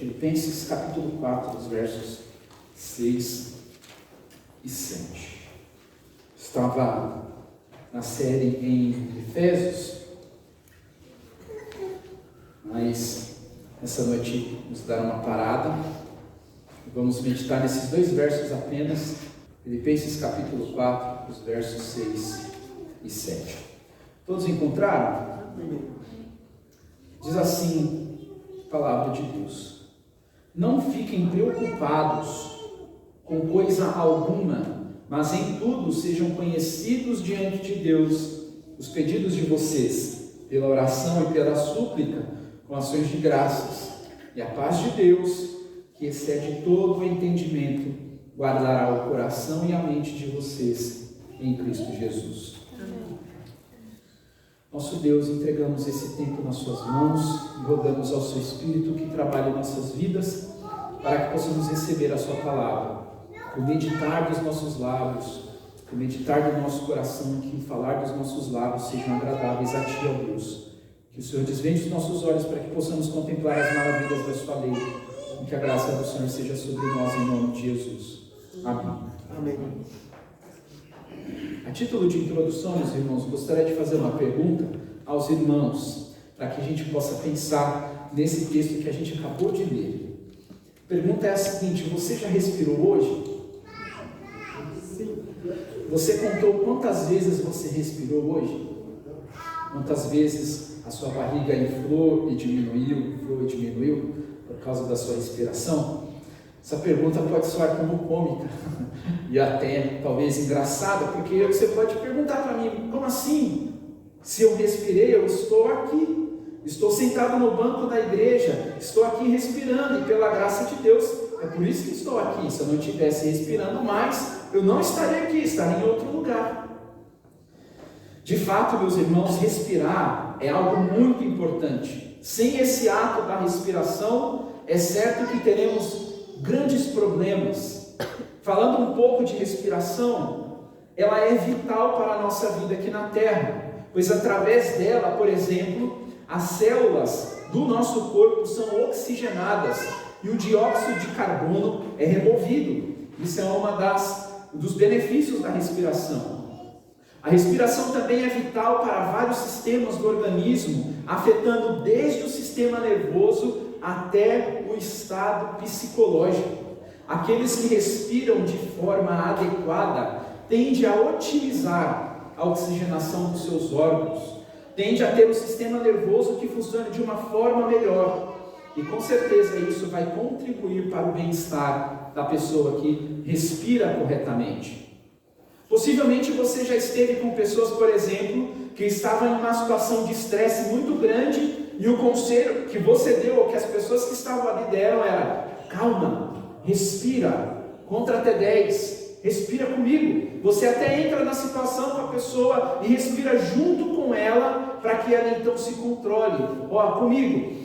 Filipenses capítulo 4, os versos 6 e 7. Estava na série em Efésios, mas essa noite vamos dar uma parada e vamos meditar nesses dois versos apenas. Filipenses capítulo 4, os versos 6 e 7. Todos encontraram? Diz assim a palavra de Deus: não fiquem preocupados com coisa alguma, mas em tudo sejam conhecidos diante de Deus os pedidos de vocês, pela oração e pela súplica, com ações de graças. E a paz de Deus, que excede todo o entendimento, guardará o coração e a mente de vocês em Cristo Jesus. Amém. Nosso Deus, entregamos esse tempo nas suas mãos e rogamos ao seu Espírito que trabalhe em nossas vidas para que possamos receber a sua palavra, o meditar dos nossos lábios, o meditar do nosso coração, que o falar dos nossos lábios sejam agradáveis a ti, ó Deus. Que o Senhor desvende os nossos olhos para que possamos contemplar as maravilhas da sua lei e que a graça do Senhor seja sobre nós em nome de Jesus. Amém. Amém. A título de introdução, meus irmãos, gostaria de fazer uma pergunta aos irmãos, para que a gente possa pensar nesse texto que a gente acabou de ler. A pergunta é a seguinte: você já respirou hoje? Sim. Você contou quantas vezes você respirou hoje? Quantas vezes a sua barriga inflou e diminuiu por causa da sua respiração? Essa pergunta pode soar como cômica e até talvez engraçada, porque você pode perguntar para mim: como assim? Se eu respirei, eu estou aqui, estou sentado no banco da igreja, estou aqui respirando e pela graça de Deus, é por isso que estou aqui. Se eu não estivesse respirando mais, eu não estaria aqui, estaria em outro lugar. De fato, meus irmãos, respirar é algo muito importante. Sem esse ato da respiração, é certo que teremos grandes problemas. Falando um pouco de respiração, ela é vital para a nossa vida aqui na Terra, pois através dela, por exemplo, as células do nosso corpo são oxigenadas e o dióxido de carbono é removido. Isso é uma dos benefícios da respiração. A respiração também é vital para vários sistemas do organismo, afetando desde o sistema nervoso até o estado psicológico. Aqueles que respiram de forma adequada tendem a otimizar a oxigenação dos seus órgãos, tende a ter um sistema nervoso que funcione de uma forma melhor, e com certeza isso vai contribuir para o bem-estar da pessoa que respira corretamente. Possivelmente você já esteve com pessoas, por exemplo, que estavam em uma situação de estresse muito grande, e o conselho que você deu, ou que as pessoas que estavam ali deram, era: calma, respira, conta até 10, respira comigo. Você até entra na situação com a pessoa e respira junto com ela, para que ela então se controle. Ó, comigo.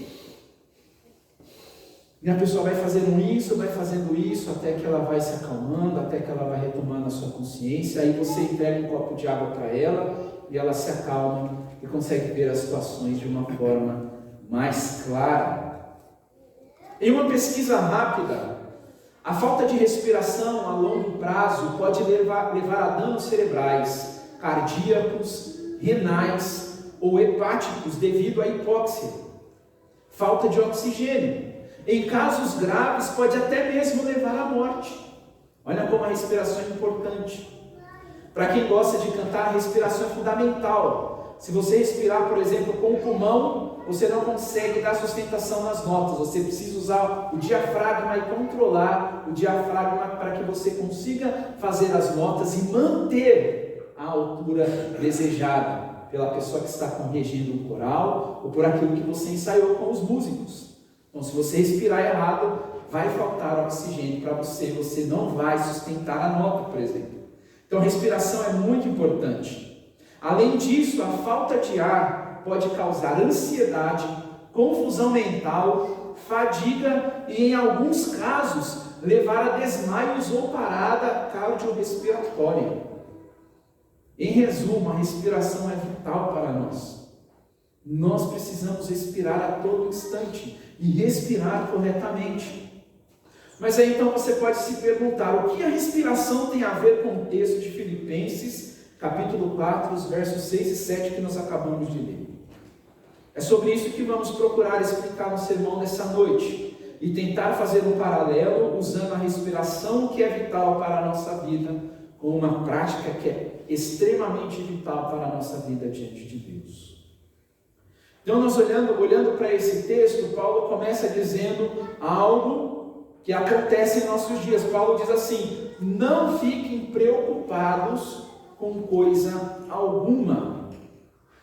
E a pessoa vai fazendo isso, até que ela vai se acalmando, até que ela vai retomando a sua consciência. Aí você entrega um copo de água para ela, e ela se acalma e consegue ver as situações de uma forma mais clara. Em uma pesquisa rápida, a falta de respiração a longo prazo pode levar a danos cerebrais, cardíacos, renais ou hepáticos devido à hipóxia, falta de oxigênio. Em casos graves, pode até mesmo levar à morte. Olha como a respiração é importante. Para quem gosta de cantar, a respiração é fundamental. Se você respirar, por exemplo, com o pulmão, você não consegue dar sustentação nas notas. Você precisa usar o diafragma e controlar o diafragma para que você consiga fazer as notas e manter a altura desejada pela pessoa que está corrigindo o coral ou por aquilo que você ensaiou com os músicos. Então, se você respirar errado, vai faltar oxigênio para você não vai sustentar a nota, por exemplo. Então, a respiração é muito importante. Além disso, a falta de ar pode causar ansiedade, confusão mental, fadiga e, em alguns casos, levar a desmaios ou parada cardiorrespiratória. Em resumo, a respiração é vital para nós. Nós precisamos respirar a todo instante. e respirar corretamente. Mas aí então você pode se perguntar, o que a respiração tem a ver com o texto de Filipenses, capítulo 4, os versos 6 e 7 que nós acabamos de ler? É sobre isso que vamos procurar explicar no sermão dessa noite e tentar fazer um paralelo usando a respiração que é vital para a nossa vida com uma prática que é extremamente vital para a nossa vida diante de Deus. Então nós olhando para esse texto, Paulo começa dizendo algo que acontece em nossos dias. Paulo diz assim: não fiquem preocupados com coisa alguma.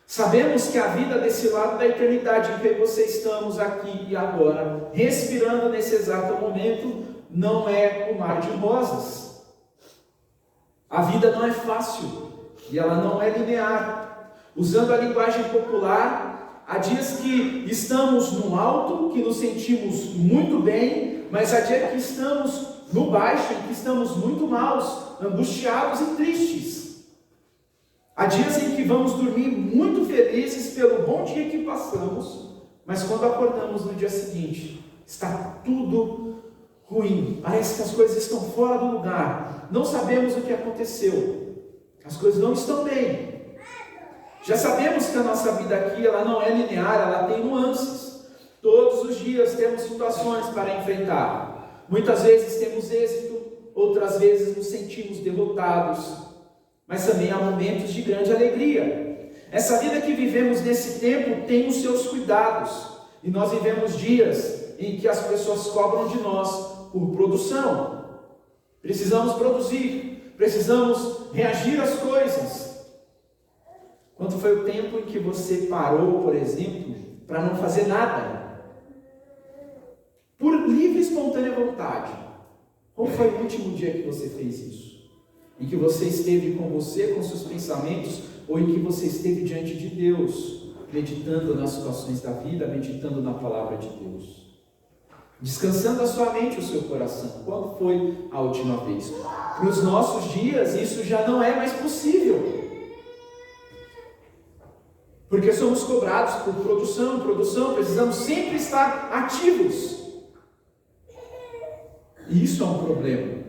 Sabemos que a vida desse lado da eternidade, em que você estamos aqui e agora, respirando nesse exato momento, não é um mar de rosas. A vida não é fácil e ela não é linear. Usando a linguagem popular, há dias que estamos no alto, que nos sentimos muito bem, mas há dias que estamos no baixo, em que estamos muito maus, angustiados e tristes. Há dias em que vamos dormir muito felizes pelo bom dia que passamos, mas quando acordamos no dia seguinte, está tudo ruim, parece que as coisas estão fora do lugar, não sabemos o que aconteceu, as coisas não estão bem. Já sabemos que a nossa vida aqui ela não é linear, ela tem nuances. Todos os dias temos situações para enfrentar. Muitas vezes temos êxito, outras vezes nos sentimos derrotados. Mas também há momentos de grande alegria. Essa vida que vivemos nesse tempo tem os seus cuidados. E nós vivemos dias em que as pessoas cobram de nós por produção. Precisamos produzir, precisamos reagir às coisas. Quando foi o tempo em que você parou, por exemplo, para não fazer nada? Por livre e espontânea vontade. Qual foi o último dia que você fez isso? Em que você esteve com você, com seus pensamentos, ou em que você esteve diante de Deus, meditando nas situações da vida, meditando na palavra de Deus, descansando a sua mente e o seu coração. Quando foi a última vez? Para os nossos dias, isso já não é mais possível, porque somos cobrados por produção, precisamos sempre estar ativos, e isso é um problema.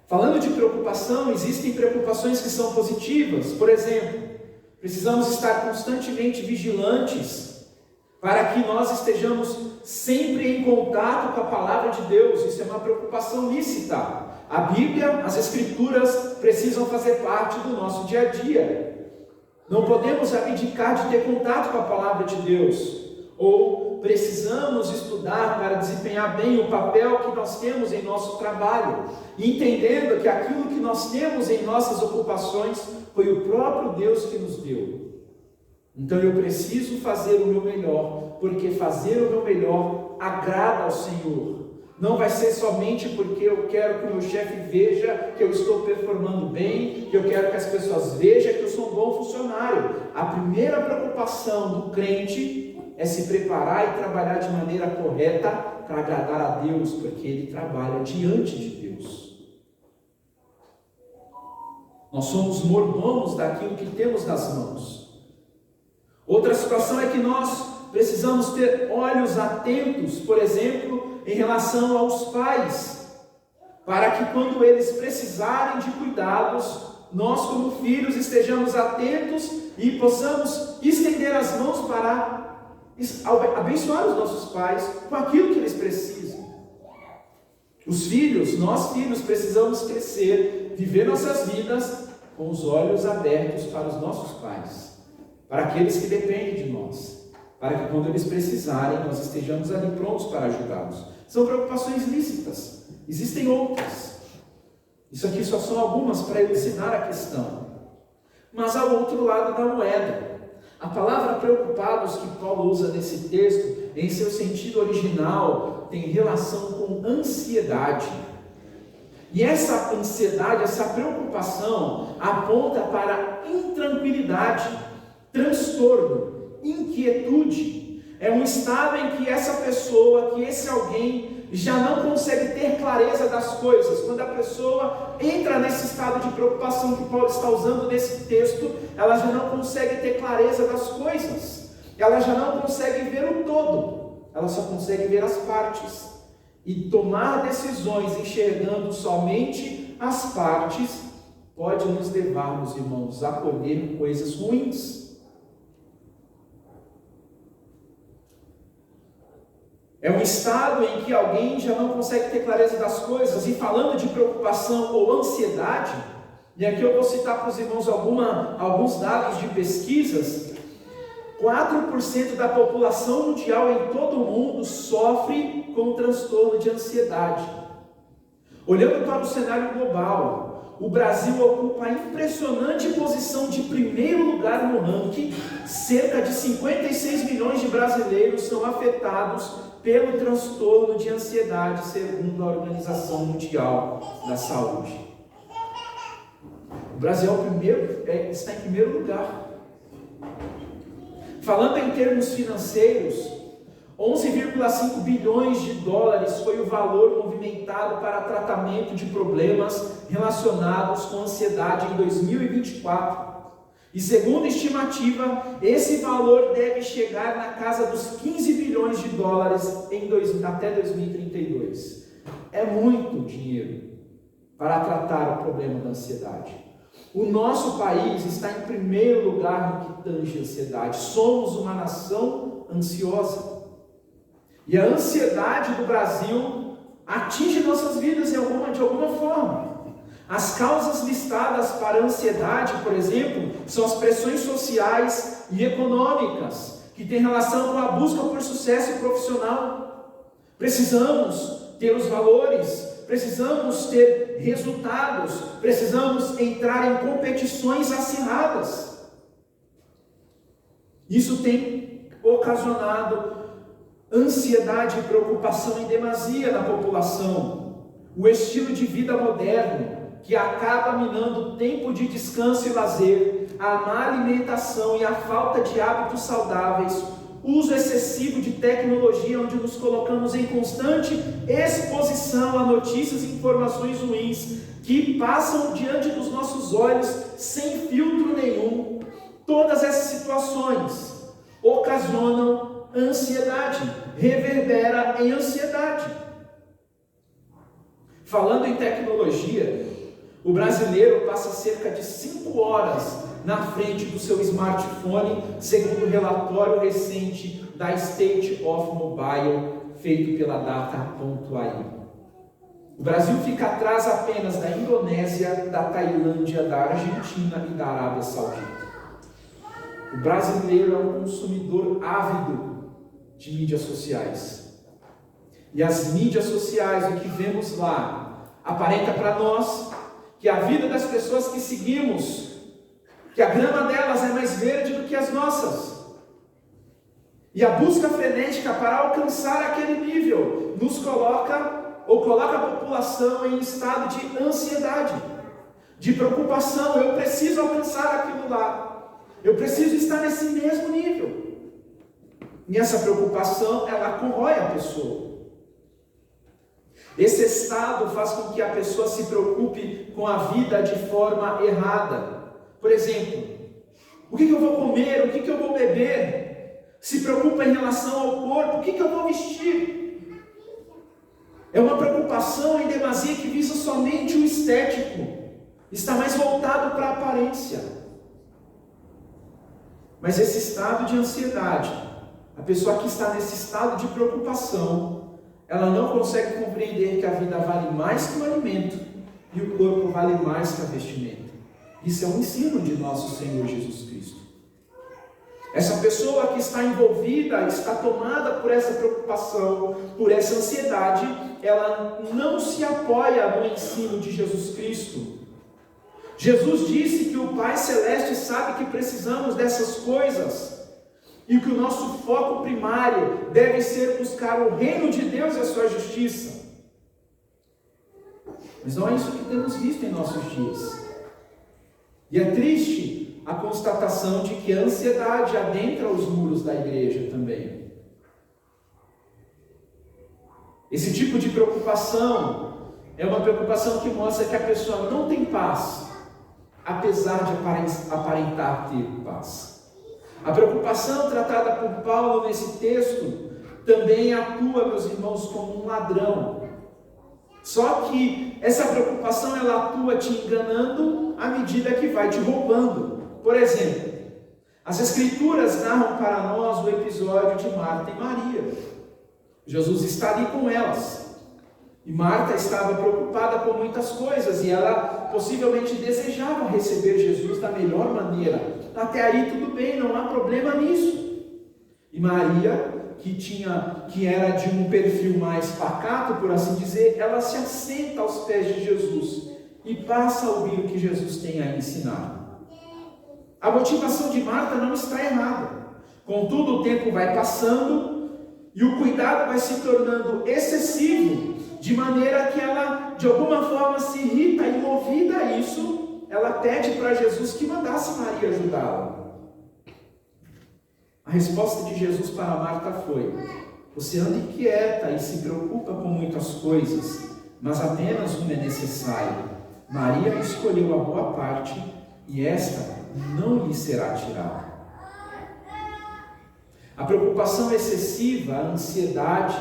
Falando de preocupação, existem preocupações que são positivas. Por exemplo, precisamos estar constantemente vigilantes para que nós estejamos sempre em contato com a palavra de Deus. Isso é uma preocupação lícita. A Bíblia, as Escrituras precisam fazer parte do nosso dia a dia. Não podemos abdicar de ter contato com a palavra de Deus. Ou precisamos estudar para desempenhar bem o papel que nós temos em nosso trabalho, entendendo que aquilo que nós temos em nossas ocupações foi o próprio Deus que nos deu. Então eu preciso fazer o meu melhor, porque fazer o meu melhor agrada ao Senhor. Não vai ser somente porque eu quero que o meu chefe veja que eu estou performando bem, que eu quero que as pessoas vejam que eu sou um bom funcionário. A primeira preocupação do crente é se preparar e trabalhar de maneira correta para agradar a Deus, porque ele trabalha diante de Deus. Nós somos mordomos daquilo que temos nas mãos. Outra situação é que nós precisamos ter olhos atentos, por exemplo, em relação aos pais, para que quando eles precisarem de cuidados, nós como filhos estejamos atentos e possamos estender as mãos para abençoar os nossos pais com aquilo que eles precisam. Os filhos, nós filhos, precisamos crescer, viver nossas vidas com os olhos abertos para os nossos pais, para aqueles que dependem de nós, para que quando eles precisarem, nós estejamos ali prontos para ajudá-los. São preocupações lícitas, existem outras. Isso aqui só são algumas para elucidar a questão. Mas há o outro lado da moeda. A palavra preocupados que Paulo usa nesse texto, em seu sentido original, tem relação com ansiedade. E essa ansiedade, essa preocupação, aponta para intranquilidade, transtorno, inquietude. É um estado em que essa pessoa, que esse alguém, já não consegue ter clareza das coisas. Quando a pessoa entra nesse estado de preocupação que Paulo está usando nesse texto, ela já não consegue ter clareza das coisas. ela já não consegue ver o todo, ela só consegue ver as partes. E tomar decisões enxergando somente as partes pode nos levar, meus irmãos, a colher coisas ruins. É um estado em que alguém já não consegue ter clareza das coisas. E falando de preocupação ou ansiedade, e aqui eu vou citar para os irmãos alguns dados de pesquisas. 4% da população mundial em todo o mundo sofre com transtorno de ansiedade. Olhando para o cenário global, o Brasil ocupa a impressionante posição de primeiro lugar no ranking. Cerca de 56 milhões de brasileiros são afetados pelo transtorno de ansiedade, segundo a Organização Mundial da Saúde. O Brasil está em primeiro lugar. Falando em termos financeiros, 11,5 bilhões de dólares foi o valor movimentado para tratamento de problemas relacionados com ansiedade em 2024. E segundo estimativa, esse valor deve chegar na casa dos 15 bilhões de dólares até 2032. É muito dinheiro para tratar o problema da ansiedade. O nosso país está em primeiro lugar no que tange a ansiedade. Somos uma nação ansiosa. E a ansiedade do Brasil atinge nossas vidas de alguma forma. As causas listadas para a ansiedade, por exemplo, são as pressões sociais e econômicas, que têm relação com a busca por sucesso profissional. Precisamos ter os valores, precisamos ter resultados, precisamos entrar em competições acirradas. Isso tem ocasionado ansiedade e preocupação em demasia na população. O estilo de vida moderno, que acaba minando o tempo de descanso e lazer, a má alimentação e a falta de hábitos saudáveis, uso excessivo de tecnologia, onde nos colocamos em constante exposição a notícias e informações ruins que passam diante dos nossos olhos sem filtro nenhum. Todas essas situações ocasionam ansiedade, reverbera em ansiedade. Falando em tecnologia, o brasileiro passa cerca de 5 horas na frente do seu smartphone, segundo o relatório recente da State of Mobile, feito pela Data.ai. O Brasil fica atrás apenas da Indonésia, da Tailândia, da Argentina e da Arábia Saudita. O brasileiro é um consumidor ávido de mídias sociais. E as mídias sociais, o que vemos lá, aparenta para nós que a vida das pessoas que seguimos, que a grama delas é mais verde do que as nossas. E a busca frenética para alcançar aquele nível nos coloca a população em estado de ansiedade, de preocupação. Eu preciso alcançar aquilo lá. Eu preciso estar nesse mesmo nível. E essa preocupação, ela corrói a pessoa. Esse estado faz com que a pessoa se preocupe com a vida de forma errada. Por exemplo, o que eu vou comer? O que eu vou beber? Se preocupa em relação ao corpo. O que eu vou vestir? É uma preocupação em demasia que visa somente o estético. Está mais voltado para a aparência. Mas esse estado de ansiedade, a pessoa que está nesse estado de preocupação, ela não consegue compreender que a vida vale mais que o alimento e o corpo vale mais que a vestimenta. Isso é um ensino de nosso Senhor Jesus Cristo. Essa pessoa que está envolvida, está tomada por essa preocupação, por essa ansiedade, ela não se apoia no ensino de Jesus Cristo. Jesus disse que o Pai Celeste sabe que precisamos dessas coisas, e que o nosso foco primário deve ser buscar o reino de Deus e a sua justiça. Mas não é isso que temos visto em nossos dias. E é triste a constatação de que a ansiedade adentra os muros da igreja também. Esse tipo de preocupação é uma preocupação que mostra que a pessoa não tem paz, apesar de aparentar ter paz. A preocupação tratada por Paulo nesse texto também atua, meus irmãos, como um ladrão. Só que essa preocupação ela atua te enganando à medida que vai te roubando. Por exemplo, as Escrituras narram para nós o episódio de Marta e Maria. Jesus está ali com elas. E Marta estava preocupada com muitas coisas e ela possivelmente desejava receber Jesus da melhor maneira. Até aí tudo bem, não há problema nisso. E Maria, que era de um perfil mais pacato, por assim dizer, ela se assenta aos pés de Jesus e passa a ouvir o que Jesus tem a ensinar. A motivação de Marta não está errada. Contudo, o tempo vai passando e o cuidado vai se tornando excessivo, de maneira que ela, de alguma forma, se irrita e, movida a isso, ela pede para Jesus que mandasse Maria ajudá-la. A resposta de Jesus para Marta foi: você anda inquieta e se preocupa com muitas coisas, mas apenas uma é necessária. Maria escolheu a boa parte e esta não lhe será tirada. A preocupação excessiva, a ansiedade,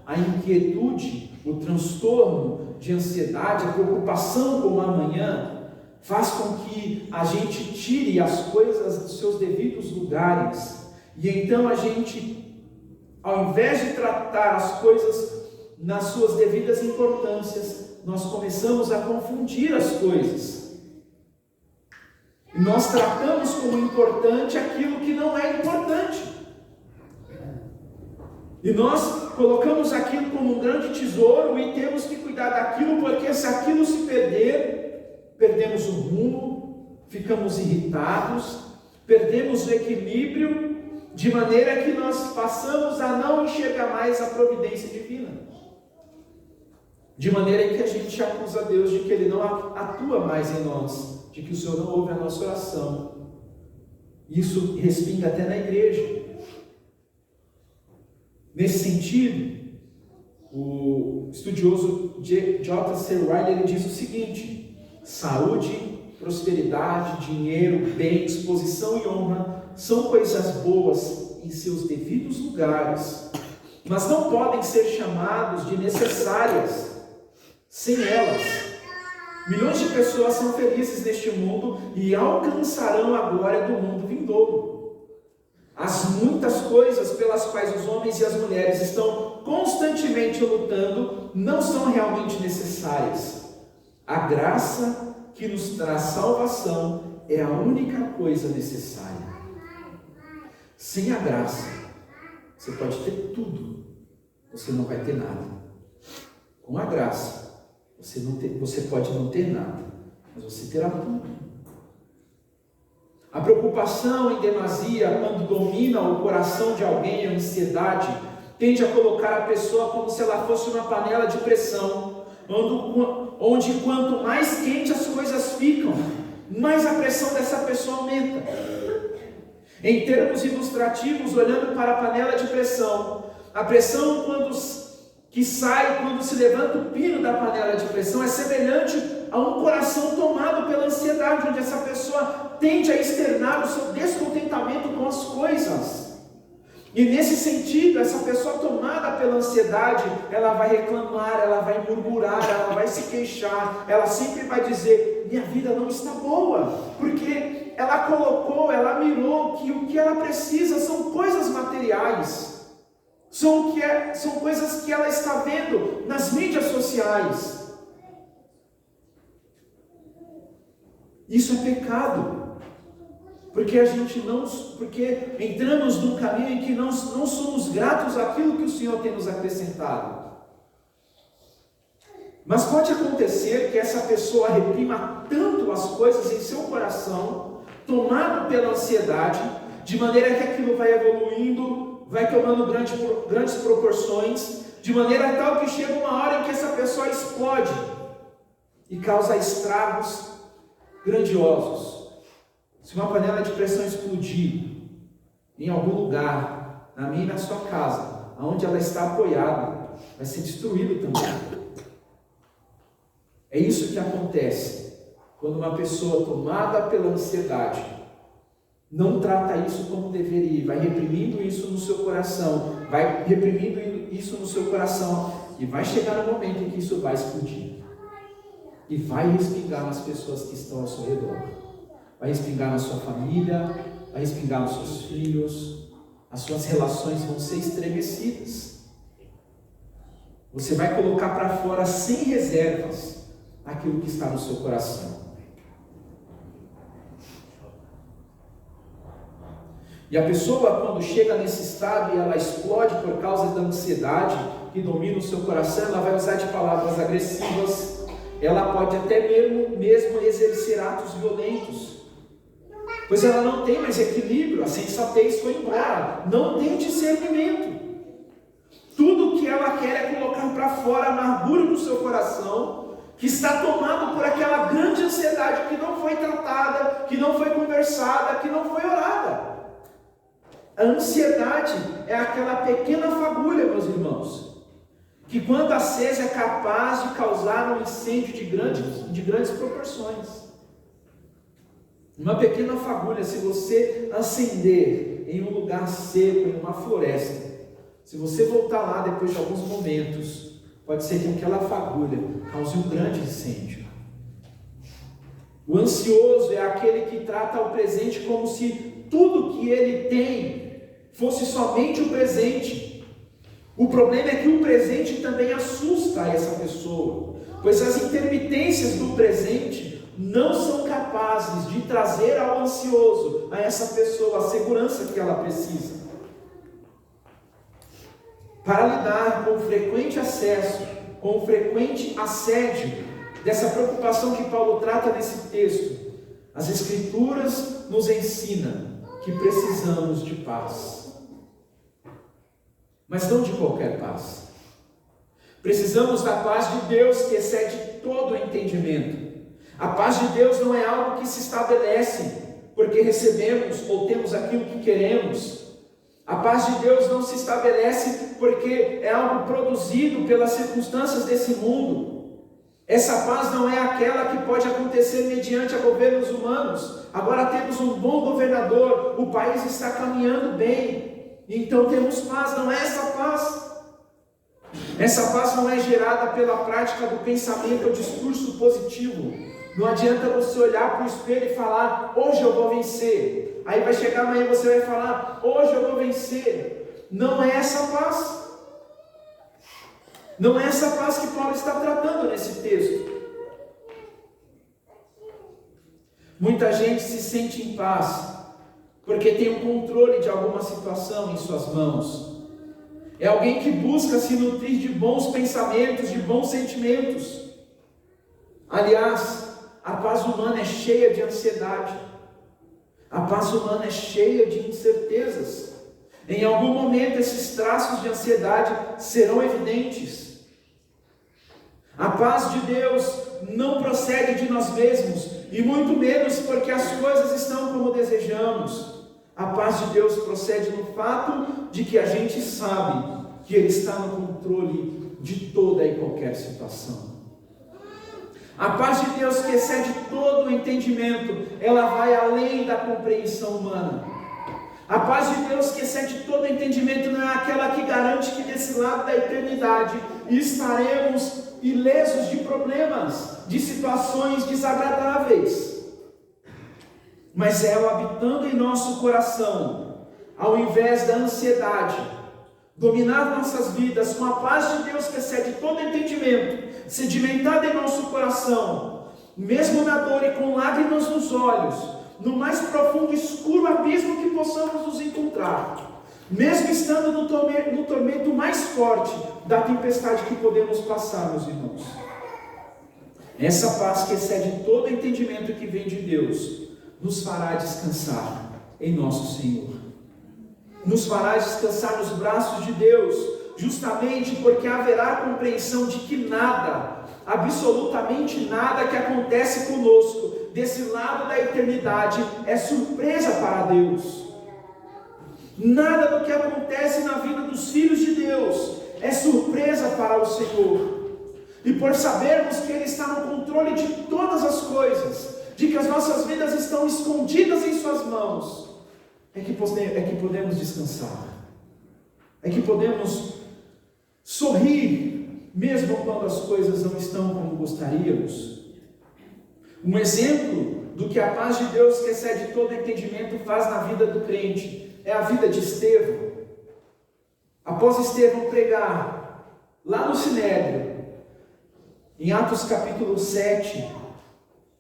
a inquietude, o transtorno de ansiedade, a preocupação com o amanhã, faz com que a gente tire as coisas dos seus devidos lugares. E então a gente, ao invés de tratar as coisas nas suas devidas importâncias, nós começamos a confundir as coisas. E nós tratamos como importante aquilo que não é importante. E nós colocamos aquilo como um grande tesouro e temos que cuidar daquilo, porque se aquilo se perder, perdemos o rumo, ficamos irritados, perdemos o equilíbrio, de maneira que nós passamos a não enxergar mais a providência divina. De maneira que a gente acusa Deus de que Ele não atua mais em nós, de que o Senhor não ouve a nossa oração. Isso respinga até na igreja. Nesse sentido, o estudioso J.C. Ryle ele diz o seguinte: saúde, prosperidade, dinheiro, bens, posição e honra são coisas boas em seus devidos lugares, mas não podem ser chamados de necessárias sem elas. Milhões de pessoas são felizes neste mundo e alcançarão a glória do mundo vindouro. As muitas coisas pelas quais os homens e as mulheres estão constantemente lutando não são realmente necessárias. A graça que nos traz salvação é a única coisa necessária. Sem a graça, você pode ter tudo, você não vai ter nada. Com a graça, você pode não ter nada, mas você terá tudo. A preocupação em demasia, quando domina o coração de alguém, a ansiedade, tende a colocar a pessoa como se ela fosse uma panela de pressão, onde quanto mais quente as coisas ficam, mais a pressão dessa pessoa aumenta. Em termos ilustrativos, olhando para a panela de pressão, a pressão que sai quando se levanta o pino da panela de pressão é semelhante a um coração tomado pela ansiedade, onde essa pessoa tende a externar o seu descontentamento com as coisas. E nesse sentido, essa pessoa tomada pela ansiedade, ela vai reclamar, ela vai murmurar, ela vai se queixar, ela sempre vai dizer: minha vida não está boa, porque ela mirou que o que ela precisa são coisas materiais. São coisas que ela está vendo nas mídias sociais. Isso é pecado. Porque entramos num caminho em que não somos gratos àquilo que o Senhor tem nos acrescentado. Mas pode acontecer que essa pessoa reprima tanto as coisas em seu coração, tomado pela ansiedade, de maneira que aquilo vai evoluindo, vai tomando grandes proporções, de maneira tal que chega uma hora em que essa pessoa explode e causa estragos grandiosos. Se uma panela de pressão explodir em algum lugar, na minha e na sua casa, onde ela está apoiada, vai ser destruído também. É isso que acontece quando uma pessoa tomada pela ansiedade não trata isso como deveria, vai reprimindo isso no seu coração, vai reprimindo isso no seu coração, e vai chegar um momento em que isso vai explodir, e vai respingar nas pessoas que estão ao seu redor, vai respingar na sua família, vai respingar nos seus filhos, as suas relações vão ser estremecidas, você vai colocar para fora sem reservas aquilo que está no seu coração. E a pessoa, quando chega nesse estado e ela explode por causa da ansiedade que domina o seu coração, ela vai usar de palavras agressivas, ela pode até mesmo exercer atos violentos, pois ela não tem mais equilíbrio, a sensatez foi embora, não tem discernimento. Tudo que ela quer é colocar para fora a amargura do seu coração, que está tomado por aquela grande ansiedade que não foi tratada, que não foi conversada, que não foi orada. A ansiedade é aquela pequena fagulha, meus irmãos, que quando acesa é capaz de causar um incêndio de grandes proporções. Uma pequena fagulha, se você acender em um lugar seco, em uma floresta, se você voltar lá depois de alguns momentos, pode ser que aquela fagulha cause um grande incêndio. O ansioso é aquele que trata o presente como se tudo que ele tem fosse somente o presente. O problema é que o presente também assusta essa pessoa, pois as intermitências do presente não são capazes de trazer ao ansioso, a essa pessoa, a segurança que ela precisa. Para lidar com o frequente acesso, com o frequente assédio, dessa preocupação que Paulo trata nesse texto, as Escrituras nos ensinam que precisamos de paz. Mas não de qualquer paz. Precisamos da paz de Deus que excede todo o entendimento. A paz de Deus não é algo que se estabelece porque recebemos ou temos aquilo que queremos. A paz de Deus não se estabelece porque é algo produzido pelas circunstâncias desse mundo. Essa paz não é aquela que pode acontecer mediante a governos humanos. Agora temos um bom governador, o país está caminhando bem, então temos paz. Não é essa paz. Essa paz não é gerada pela prática do pensamento ou discurso positivo. Não adianta você olhar para o espelho e falar, hoje eu vou vencer. Aí vai chegar amanhã e você vai falar, hoje eu vou vencer. Não é essa paz. Não é essa paz que Paulo está tratando nesse texto. Muita gente se sente em paz porque tem o controle de alguma situação em suas mãos. É alguém que busca se nutrir de bons pensamentos, de bons sentimentos. Aliás, a paz humana é cheia de ansiedade. A paz humana é cheia de incertezas. Em algum momento esses traços de ansiedade serão evidentes. A paz de Deus não procede de nós mesmos, e muito menos porque as coisas estão como desejamos. A paz de Deus procede no fato de que a gente sabe que Ele está no controle de toda e qualquer situação. A paz de Deus que excede todo o entendimento, ela vai além da compreensão humana. A paz de Deus que excede todo o entendimento não é aquela que garante que desse lado da eternidade estaremos ilesos de problemas, de situações desagradáveis. Mas ela habitando em nosso coração, ao invés da ansiedade, dominar nossas vidas com a paz de Deus que excede todo entendimento, sedimentada em nosso coração, mesmo na dor e com lágrimas nos olhos, no mais profundo e escuro abismo que possamos nos encontrar, mesmo estando no tormento mais forte da tempestade que podemos passar, meus irmãos. Essa paz que excede todo entendimento que vem de Deus, nos fará descansar em nosso Senhor. Nos fará descansar nos braços de Deus, justamente porque haverá compreensão de que nada, absolutamente nada que acontece conosco, desse lado da eternidade, é surpresa para Deus. Nada do que acontece na vida dos filhos de Deus é surpresa para o Senhor. E por sabermos que Ele está no controle de todas as coisas, de que as nossas vidas estão escondidas em Suas mãos, é que podemos descansar, é que podemos sorrir, mesmo quando as coisas não estão como gostaríamos. Um exemplo do que a paz de Deus, que excede todo entendimento, faz na vida do crente é a vida de Estevão. Após Estevão pregar lá no Sinédrio, em Atos capítulo 7,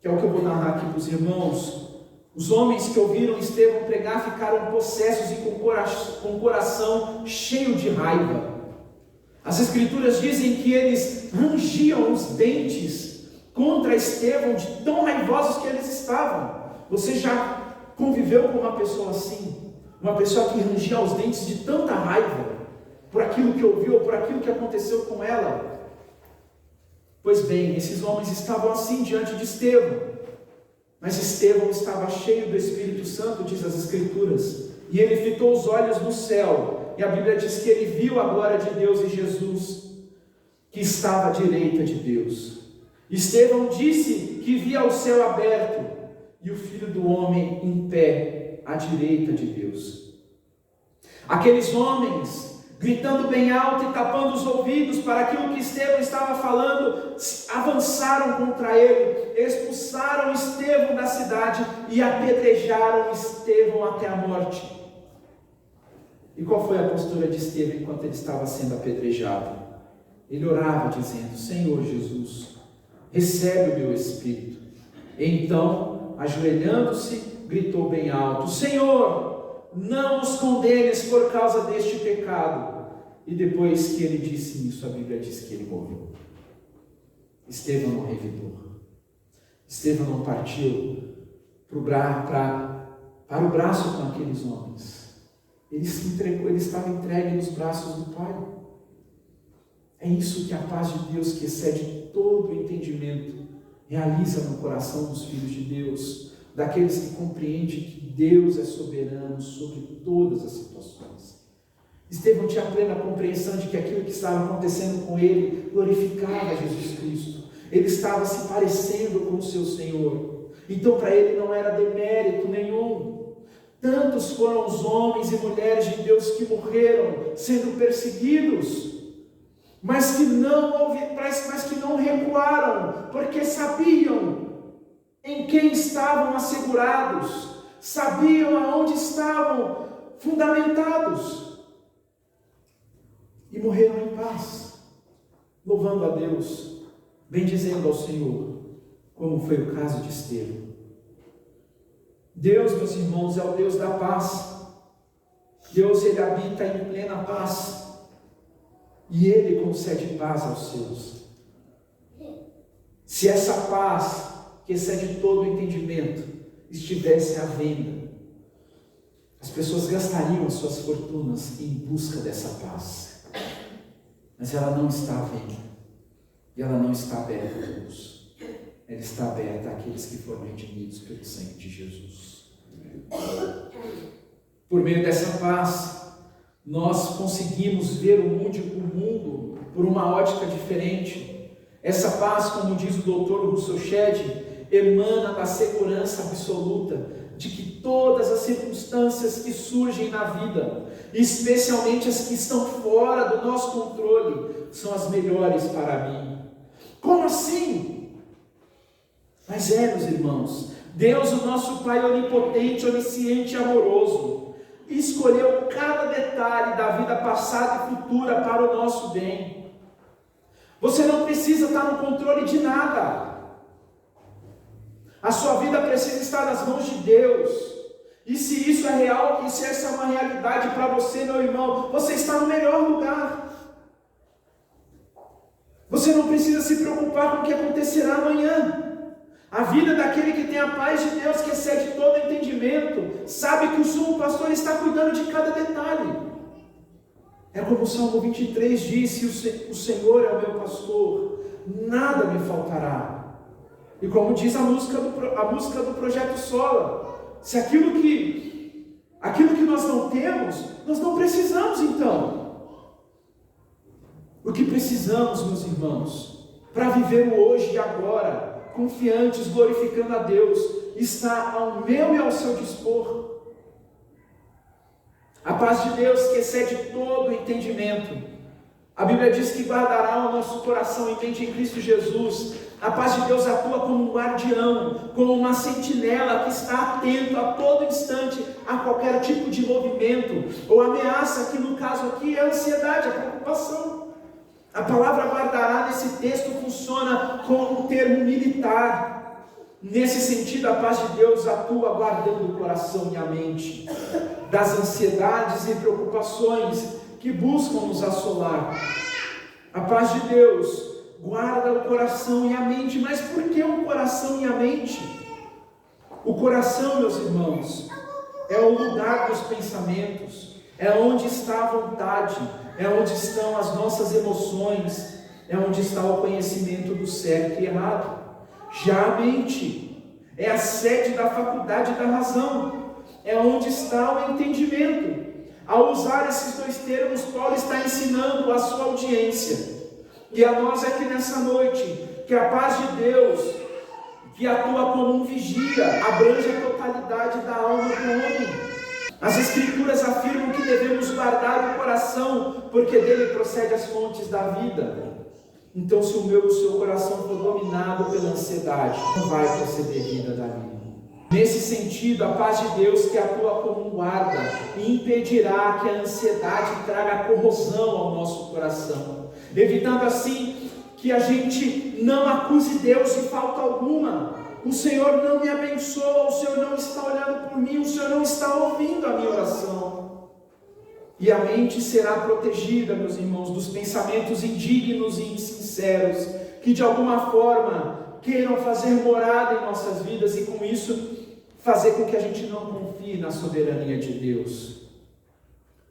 que é o que eu vou narrar aqui para os irmãos, os homens que ouviram Estevão pregar ficaram possessos e com o coração cheio de raiva. As Escrituras dizem que eles rangiam os dentes contra Estevão, de tão raivosos que eles estavam. Você já conviveu com uma pessoa assim? Uma pessoa que rangia os dentes de tanta raiva por aquilo que ouviu ou por aquilo que aconteceu com ela? Pois bem, esses homens estavam assim diante de Estevão. Mas Estevão estava cheio do Espírito Santo, diz as Escrituras, e ele fitou os olhos no céu, e a Bíblia diz que ele viu a glória de Deus e Jesus, que estava à direita de Deus. Estevão disse que via o céu aberto, e o Filho do Homem em pé, à direita de Deus. Aqueles homens, gritando bem alto e tapando os ouvidos para aquilo que Estevão estava falando, avançaram contra ele, expulsaram Estevão da cidade e apedrejaram Estevão até a morte. E qual foi a postura de Estevão enquanto ele estava sendo apedrejado? Ele orava dizendo: Senhor Jesus, recebe o meu espírito. E então, ajoelhando-se, gritou bem alto: Senhor, não os condenes por causa deste pecado. E depois que ele disse isso, a Bíblia diz que ele morreu. Estevão não revidou. Estevão não partiu para o braço com aqueles homens. Ele se entregou, ele estava entregue nos braços do Pai. É isso que a paz de Deus, que excede todo o entendimento, realiza no coração dos filhos de Deus, daqueles que compreendem que Deus é soberano sobre todas as situações. Estevão tinha plena compreensão de que aquilo que estava acontecendo com ele glorificava Jesus Cristo. Ele estava se parecendo com o seu Senhor. Então para ele não era demérito nenhum. Tantos foram os homens e mulheres de Deus que morreram sendo perseguidos, mas que não recuaram, porque sabiam em quem estavam assegurados, sabiam aonde estavam fundamentados, e morreram em paz, louvando a Deus, bendizendo ao Senhor, como foi o caso de Estevão. Deus, meus irmãos, é o Deus da paz. Deus, Ele habita em plena paz, e Ele concede paz aos seus. Se essa paz, que excede todo o entendimento, estivesse à venda, as pessoas gastariam as suas fortunas em busca dessa paz. Mas ela não está à venda, e ela não está aberta a todos. Ela está aberta àqueles que foram redimidos pelo sangue de Jesus. Por meio dessa paz, nós conseguimos ver o mundo por uma ótica diferente. Essa paz, como diz o doutor Russell Shedd, emana da segurança absoluta de que todas as circunstâncias que surgem na vida, especialmente as que estão fora do nosso controle, são as melhores para mim. Como assim? Mas meus irmãos, Deus, o nosso Pai onipotente, onisciente e amoroso, escolheu cada detalhe da vida passada e futura para o nosso bem. Você não precisa estar no controle de nada. A sua vida precisa estar nas mãos de Deus. E se isso é real, e se essa é uma realidade para você, meu irmão, você está no melhor lugar. Você não precisa se preocupar com o que acontecerá amanhã. A vida daquele que tem a paz de Deus, que excede todo entendimento, sabe que o sumo pastor está cuidando de cada detalhe. É como o Salmo 23 disse: o Senhor é o meu pastor, nada me faltará. E como diz a música do Projeto Sola, se aquilo que nós não temos, nós não precisamos então. O que precisamos, meus irmãos, para viver o hoje e agora, confiantes, glorificando a Deus, está ao meu e ao seu dispor. A paz de Deus que excede todo entendimento. A Bíblia diz que guardará o nosso coração e mente em Cristo Jesus. A paz de Deus atua como um guardião, como uma sentinela que está atento a todo instante a qualquer tipo de movimento ou ameaça, que no caso aqui é a ansiedade, a preocupação. A palavra guardará nesse texto funciona como um termo militar. Nesse sentido, a paz de Deus atua guardando o coração e a mente das ansiedades e preocupações que buscam nos assolar. A paz de Deus guarda o coração e a mente. Mas por que o coração e a mente? O coração, meus irmãos, é o lugar dos pensamentos, é onde está a vontade, é onde estão as nossas emoções, é onde está o conhecimento do certo e errado. Já a mente é a sede da faculdade da razão, é onde está o entendimento. Ao usar esses dois termos, Paulo está ensinando a sua audiência, e a nós aqui nessa noite, que a paz de Deus, que atua como um vigia, abrange a totalidade da alma do homem. As Escrituras afirmam que devemos guardar o coração, porque dele procede as fontes da vida. Então, se o meu e o seu coração for dominado pela ansiedade, não vai proceder vida dali. Nesse sentido, a paz de Deus que atua como um guarda impedirá que a ansiedade traga corrosão ao nosso coração, evitando assim que a gente não acuse Deus de falta alguma. O Senhor não me abençoa, o Senhor não está olhando por mim, o Senhor não está ouvindo a minha oração. E a mente será protegida, meus irmãos, dos pensamentos indignos e insinceros, que de alguma forma queiram fazer morada em nossas vidas, e com isso fazer com que a gente não confie na soberania de Deus.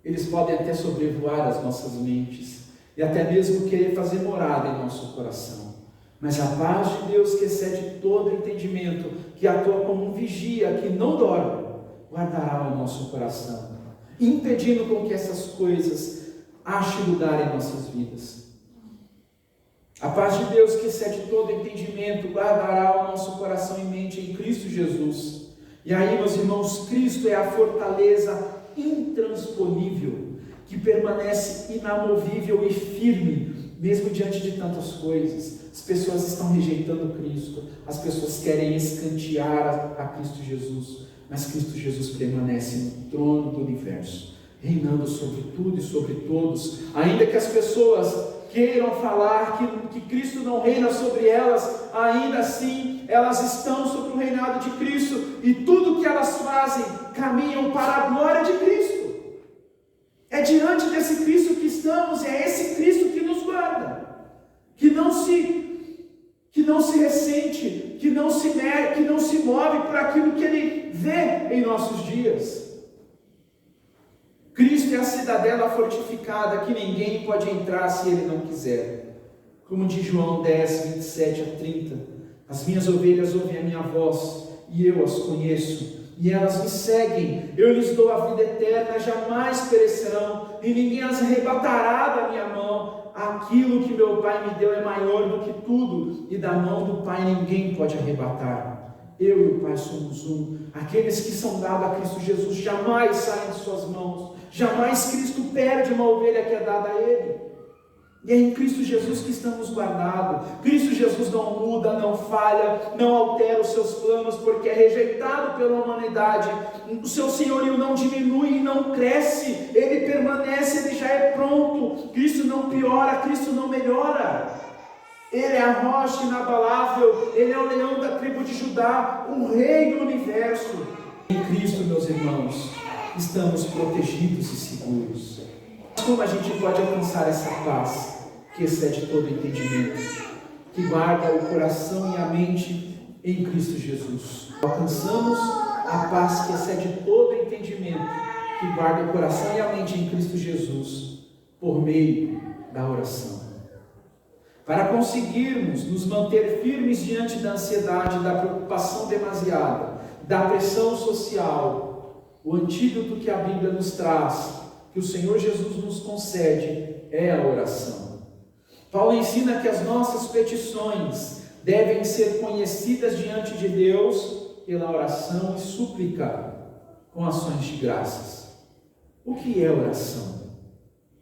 Eles podem até sobrevoar as nossas mentes, e até mesmo querer fazer morada em nosso coração. Mas a paz de Deus que excede todo entendimento, que atua como um vigia, que não dorme, guardará o nosso coração, impedindo com que essas coisas achem lugar em nossas vidas. A paz de Deus que excede todo entendimento guardará o nosso coração e mente em Cristo Jesus. E aí, meus irmãos, Cristo é a fortaleza intransponível, que permanece inamovível e firme, mesmo diante de tantas coisas. As pessoas estão rejeitando Cristo, as pessoas querem escantear a Cristo Jesus, mas Cristo Jesus permanece no trono do universo, reinando sobre tudo e sobre todos. Ainda que as pessoas queiram falar que Cristo não reina sobre elas, ainda assim elas estão sobre o reinado de Cristo, e tudo que elas fazem caminham para a glória de Cristo. É diante desse Cristo que estamos, é esse Cristo que nos guarda, que não se ressente, que não se move por aquilo que Ele vê em nossos dias. Cristo é a cidadela fortificada que ninguém pode entrar se Ele não quiser. Como diz João 10, 27 a 30, as minhas ovelhas ouvem a minha voz, e eu as conheço, e elas me seguem. Eu lhes dou a vida eterna, jamais perecerão, e ninguém as arrebatará da minha mão. Aquilo que meu Pai me deu é maior do que tudo, e da mão do Pai ninguém pode arrebatar. Eu e o Pai somos um. Aqueles que são dados a Cristo Jesus jamais saem de suas mãos. Jamais Cristo perde uma ovelha que é dada a Ele. E é em Cristo Jesus que estamos guardados. Cristo Jesus não muda, não falha, não altera os seus planos, porque é rejeitado pela humanidade. O seu senhorio não diminui e não cresce. Ele permanece, Ele já é pronto. Cristo não piora, Cristo não melhora. Ele é a rocha inabalável, Ele é o leão da tribo de Judá, o rei do universo. Em Cristo, meus irmãos, estamos protegidos e seguros. Como a gente pode alcançar essa paz que excede todo entendimento, que guarda o coração e a mente em Cristo Jesus? Alcançamos a paz que excede todo entendimento, que guarda o coração e a mente em Cristo Jesus, por meio da oração. Para conseguirmos nos manter firmes diante da ansiedade, da preocupação demasiada, da pressão social, o antídoto que a Bíblia nos traz, que o Senhor Jesus nos concede, é a oração. Paulo ensina que as nossas petições devem ser conhecidas diante de Deus pela oração e súplica, com ações de graças. O que é oração?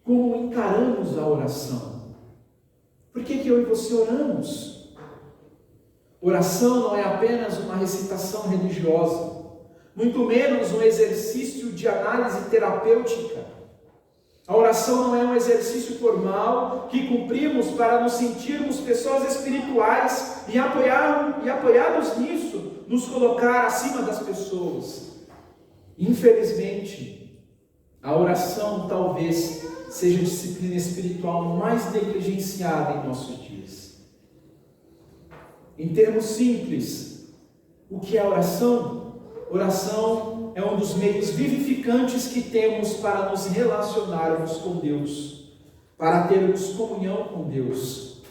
Como encaramos a oração? Por que eu e você oramos? Oração não é apenas uma recitação religiosa, muito menos um exercício de análise terapêutica. A oração não é um exercício formal que cumprimos para nos sentirmos pessoas espirituais e apoiados nisso, nos colocar acima das pessoas. Infelizmente, a oração talvez seja a disciplina espiritual mais negligenciada em nossos dias. Em termos simples, o que é oração? Oração é um dos meios vivificantes que temos para nos relacionarmos com Deus, para termos comunhão com Deus.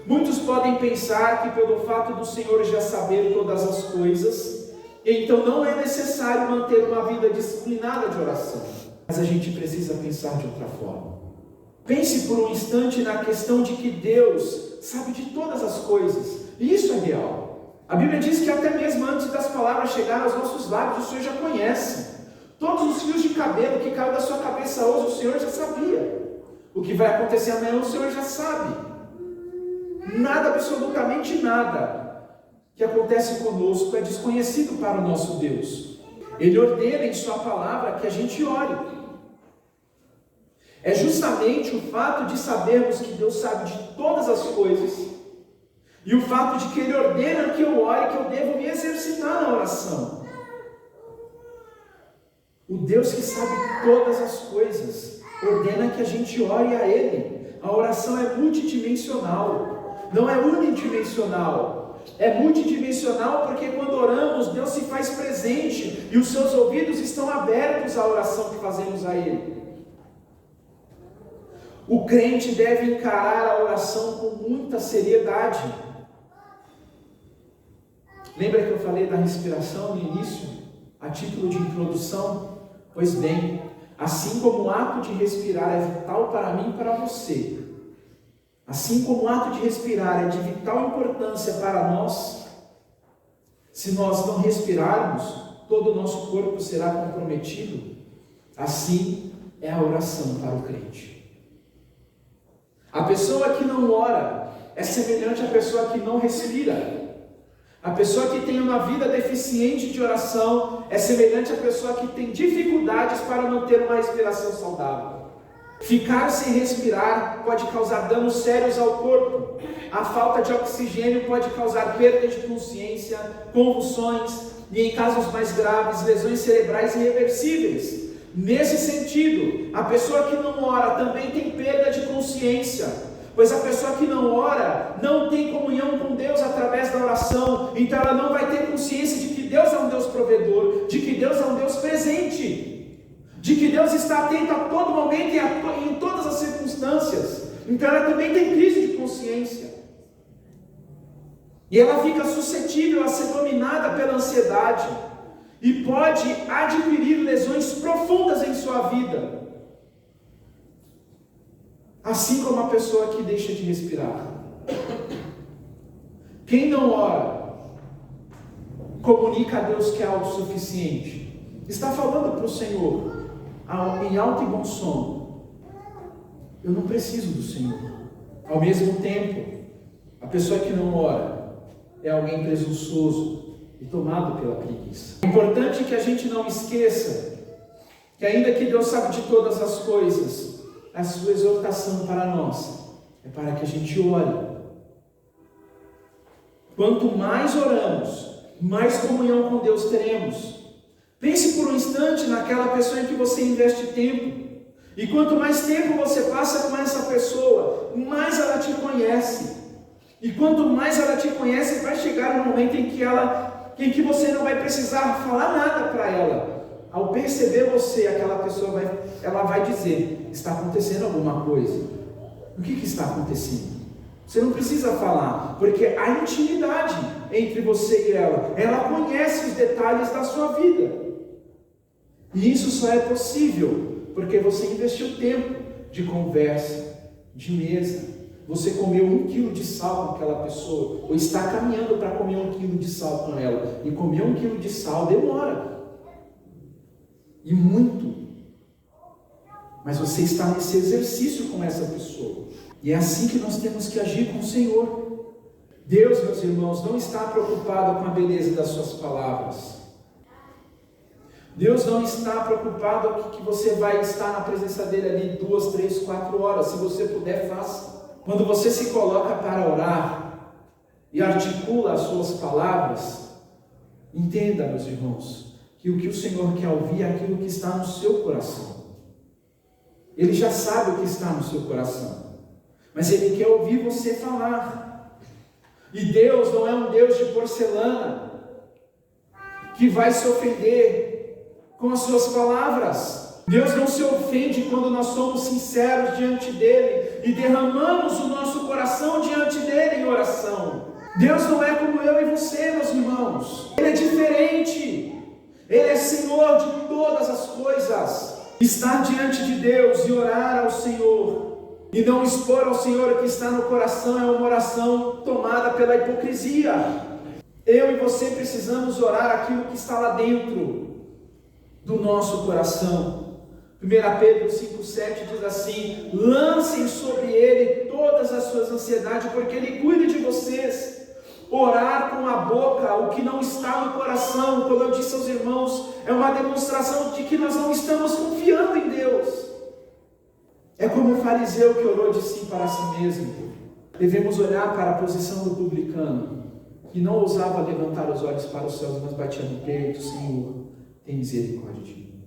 Muitos podem pensar que pelo fato do Senhor já saber todas as coisas, então não é necessário manter uma vida disciplinada de oração. Mas a gente precisa pensar de outra forma. Pense por um instante na questão de que Deus sabe de todas as coisas, e isso é real. A Bíblia diz que até mesmo antes das palavras chegarem aos nossos lábios, o Senhor já conhece. Todos os fios de cabelo que caiu da sua cabeça hoje, o Senhor já sabia. O que vai acontecer amanhã, o Senhor já sabe. Nada, absolutamente nada, que acontece conosco é desconhecido para o nosso Deus. Ele ordena em sua palavra que a gente ore. É justamente o fato de sabermos que Deus sabe de todas as coisas, e o fato de que Ele ordena que eu ore, que eu devo me exercitar na oração. O Deus que sabe todas as coisas ordena que a gente ore a Ele. A oração é multidimensional, não é unidimensional. É multidimensional porque quando oramos, Deus se faz presente e os seus ouvidos estão abertos à oração que fazemos a Ele. O crente deve encarar a oração com muita seriedade. Lembra que eu falei da respiração no início, a título de introdução? Pois bem, assim como o ato de respirar é vital para mim e para você, assim como o ato de respirar é de vital importância para nós, se nós não respirarmos, todo o nosso corpo será comprometido. Assim é a oração para o crente. A pessoa que não ora é semelhante à pessoa que não respira. A pessoa que tem uma vida deficiente de oração é semelhante à pessoa que tem dificuldades para manter uma respiração saudável. Ficar sem respirar pode causar danos sérios ao corpo. A falta de oxigênio pode causar perda de consciência, convulsões e, em casos mais graves, lesões cerebrais irreversíveis. Nesse sentido, a pessoa que não ora também tem perda de consciência, pois a pessoa que não ora não tem comunhão com Deus através da oração, então ela não vai ter consciência de que Deus é um Deus provedor, de que Deus é um Deus presente, de que Deus está atento a todo momento e em todas as circunstâncias. Então ela também tem crise de consciência, e ela fica suscetível a ser dominada pela ansiedade, e pode adquirir lesões profundas em sua vida, assim como a pessoa que deixa de respirar. Quem não ora, comunica a Deus que é autossuficiente, está falando para o Senhor, em alto e bom som: eu não preciso do Senhor. Ao mesmo tempo, a pessoa que não ora é alguém presunçoso e tomado pela preguiça. É importante que a gente não esqueça que, ainda que Deus sabe de todas as coisas, a sua exortação para nós é para que a gente ore. Quanto mais oramos, mais comunhão com Deus teremos. Pense por um instante naquela pessoa em que você investe tempo. E quanto mais tempo você passa com essa pessoa, mais ela te conhece. E quanto mais ela te conhece, vai chegar um momento em que você não vai precisar falar nada para ela. Ao perceber você, aquela pessoa ela vai dizer: está acontecendo alguma coisa. O que está acontecendo? Você não precisa falar, porque há intimidade entre você e ela conhece os detalhes da sua vida, e isso só é possível porque você investiu tempo de conversa, de mesa. Você comeu 1 quilo de sal com aquela pessoa, ou está caminhando para comer 1 quilo de sal com ela, e comer 1 quilo de sal demora, e muito. mas você está nesse exercício com essa pessoa. E é assim que nós temos que agir com o Senhor. Deus, meus irmãos, não está preocupado com a beleza das suas palavras. Deus não está preocupado que você vai estar na presença dele ali 2, 3, 4 horas. Se você puder, faça. Quando você se coloca para orar e articula as suas palavras, entenda, meus irmãos, que o Senhor quer ouvir é aquilo que está no seu coração. Ele já sabe o que está no seu coração, mas Ele quer ouvir você falar. E Deus não é um Deus de porcelana, que vai se ofender com as suas palavras. Deus não se ofende quando nós somos sinceros diante dEle e derramamos o nosso coração diante dEle em oração. Deus não é como eu e você, meus irmãos. Ele é diferente. Ele é Senhor de todas as coisas. Estar diante de Deus e orar ao Senhor e não expor ao Senhor o que está no coração é uma oração tomada pela hipocrisia. Eu e você precisamos orar aquilo que está lá dentro do nosso coração. 1 Pedro 5,7 diz assim: lancem sobre Ele todas as suas ansiedades, porque Ele cuida de vocês. Orar com a boca o que não está no coração, como eu disse aos irmãos, é uma demonstração de que nós não estamos confiando em Deus. É como o fariseu que orou de si para si mesmo. Devemos olhar para a posição do publicano, que não ousava levantar os olhos para os céus, mas batia no peito: Senhor, tem misericórdia de mim.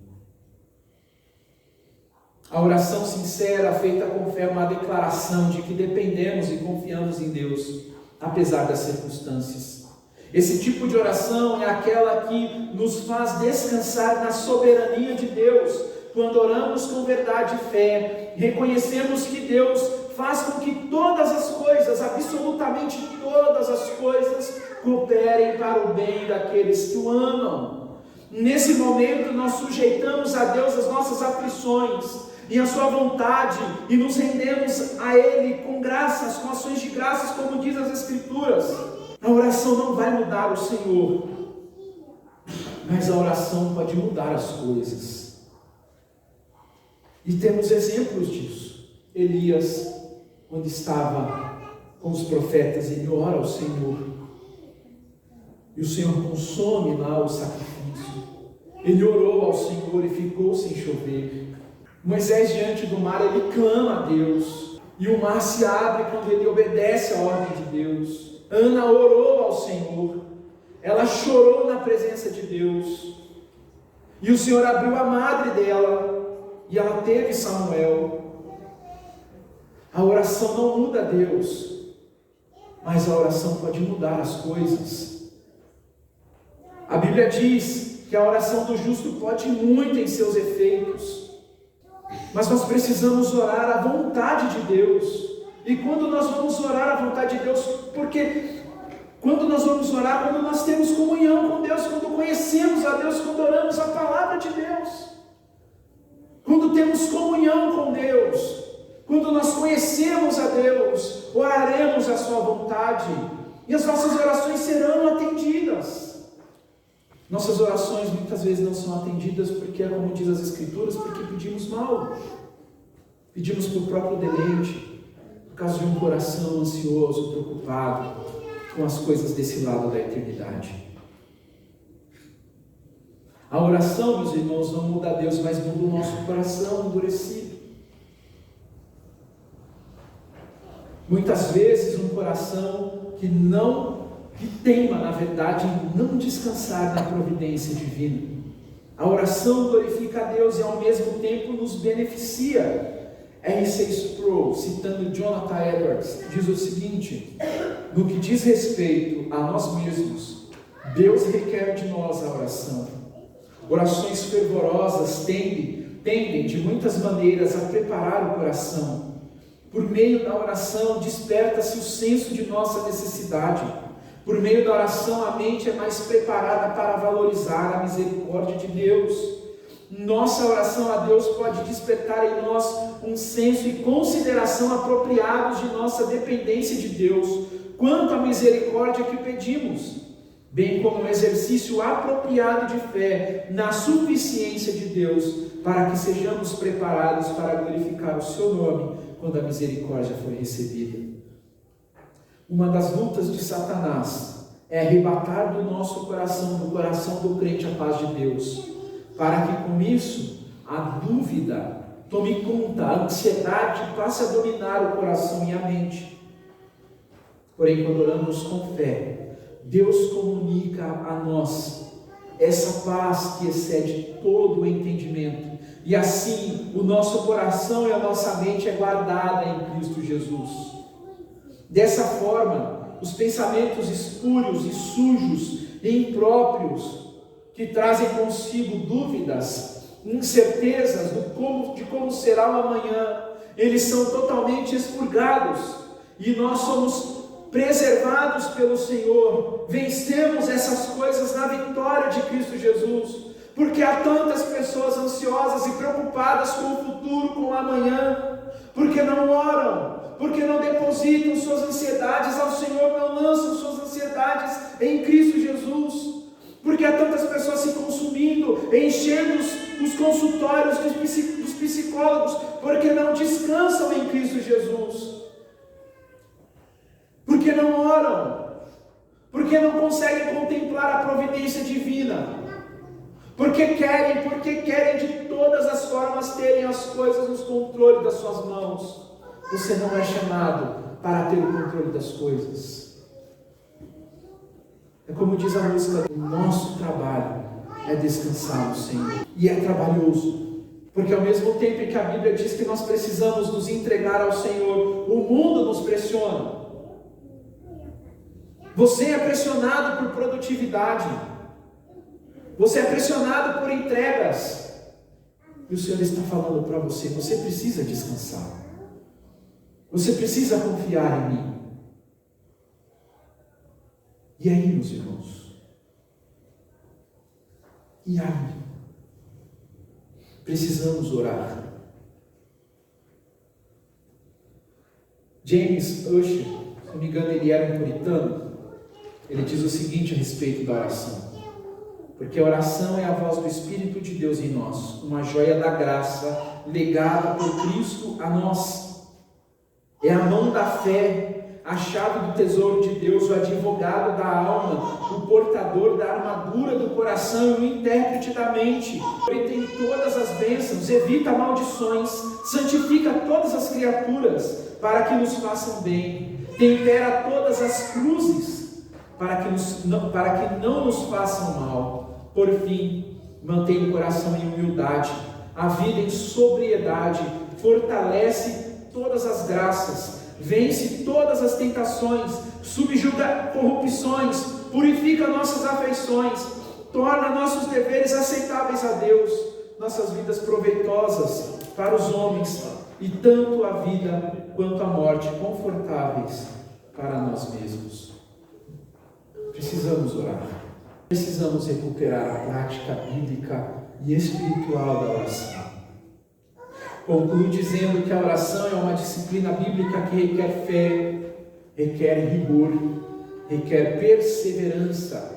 A oração sincera, feita com fé, é uma declaração de que dependemos e confiamos em Deus, apesar das circunstâncias. Esse tipo de oração é aquela que nos faz descansar na soberania de Deus. Quando oramos com verdade e fé, reconhecemos que Deus faz com que todas as coisas, absolutamente todas as coisas, cooperem para o bem daqueles que o amam. Nesse momento nós sujeitamos a Deus as nossas aflições e a sua vontade, e nos rendemos a Ele com graças, com ações de graças, como diz as Escrituras. A oração não vai mudar o Senhor, mas a oração pode mudar as coisas. E temos exemplos disso. Elias, quando estava com os profetas, ele ora ao Senhor, e o Senhor consome lá o sacrifício. Ele orou ao Senhor e ficou sem chover. Moisés, diante do mar, ele clama a Deus, e o mar se abre quando ele obedece à ordem de Deus. Ana orou ao Senhor, ela chorou na presença de Deus, e o Senhor abriu a madre dela, e ela teve Samuel. A oração não muda Deus, mas a oração pode mudar as coisas. A Bíblia diz que a oração do justo pode muito em seus efeitos, mas nós precisamos orar a vontade de Deus. E quando nós vamos orar a vontade de Deus, porque quando nós vamos orar, quando nós temos comunhão com Deus, quando conhecemos a Deus, quando oramos a palavra de Deus, quando temos comunhão com Deus, quando nós conhecemos a Deus, oraremos a sua vontade, e as nossas orações serão atendidas. Nossas orações muitas vezes não são atendidas porque, como diz as Escrituras, porque pedimos mal. Pedimos por próprio deleite, por causa de um coração ansioso, preocupado com as coisas desse lado da eternidade. A oração, meus irmãos, não muda a Deus, mas muda o nosso coração endurecido. Muitas vezes um coração que teima, na verdade, em não descansar na providência divina. A oração glorifica a Deus e ao mesmo tempo nos beneficia. R.C. Sproul, citando Jonathan Edwards, diz o seguinte: no que diz respeito a nós mesmos, Deus requer de nós a oração. Orações fervorosas tendem de muitas maneiras a preparar o coração. Por meio da oração desperta-se o senso de nossa necessidade. Por meio da oração, a mente é mais preparada para valorizar a misericórdia de Deus. Nossa oração a Deus pode despertar em nós um senso e consideração apropriados de nossa dependência de Deus, quanto à misericórdia que pedimos. bem como um exercício apropriado de fé na suficiência de Deus, para que sejamos preparados para glorificar o seu nome quando a misericórdia for recebida. Uma das lutas de Satanás é arrebatar do nosso coração, do coração do crente, a paz de Deus, para que com isso a dúvida tome conta, a ansiedade passe a dominar o coração e a mente. Porém, quando oramos com fé, Deus comunica a nós essa paz que excede todo o entendimento, e assim o nosso coração e a nossa mente é guardada em Cristo Jesus. Dessa forma, os pensamentos espúrios e sujos e impróprios, que trazem consigo dúvidas, incertezas de como será o amanhã, eles são totalmente expurgados, e nós somos preservados pelo Senhor. Vencemos essas coisas na vitória de Cristo Jesus, porque há tantas pessoas ansiosas e preocupadas com o futuro, com o amanhã, porque não oram, porque não depositam suas ansiedades ao Senhor, não lançam suas ansiedades em Cristo Jesus, porque há tantas pessoas se consumindo, enchendo os consultórios dos psicólogos, porque não descansam em Cristo Jesus, porque não oram, porque não conseguem contemplar a providência divina, porque querem de todas as formas terem as coisas nos controles das suas mãos. Você não é chamado para ter o controle das coisas. É como diz a música: o nosso trabalho é descansar no Senhor. E é trabalhoso, porque ao mesmo tempo em que a Bíblia diz que nós precisamos nos entregar ao Senhor, o mundo nos pressiona. Você é pressionado por produtividade, você é pressionado por entregas, e o Senhor está falando para você: você precisa descansar, você precisa confiar em mim. E aí, meus irmãos? E aí? Precisamos orar. James Ussher, se não me engano, ele era um puritano. Ele diz o seguinte a respeito da oração: porque a oração é a voz do Espírito de Deus em nós, uma joia da graça legada por Cristo a nós. É a mão da fé, a chave do tesouro de Deus, o advogado da alma, o portador da armadura do coração e o intérprete da mente. Ele tem todas as bênçãos, evita maldições, santifica todas as criaturas para que nos façam bem, tempera todas as cruzes para que não nos façam mal. Por fim, mantém o coração em humildade, a vida em sobriedade, fortalece todas as graças, vence todas as tentações, subjuga corrupções, purifica nossas afeições, torna nossos deveres aceitáveis a Deus, nossas vidas proveitosas para os homens, e tanto a vida quanto a morte confortáveis para nós mesmos. Precisamos orar, precisamos recuperar a prática bíblica e espiritual da oração. Concluo dizendo que a oração é uma disciplina bíblica que requer fé, requer rigor, requer perseverança,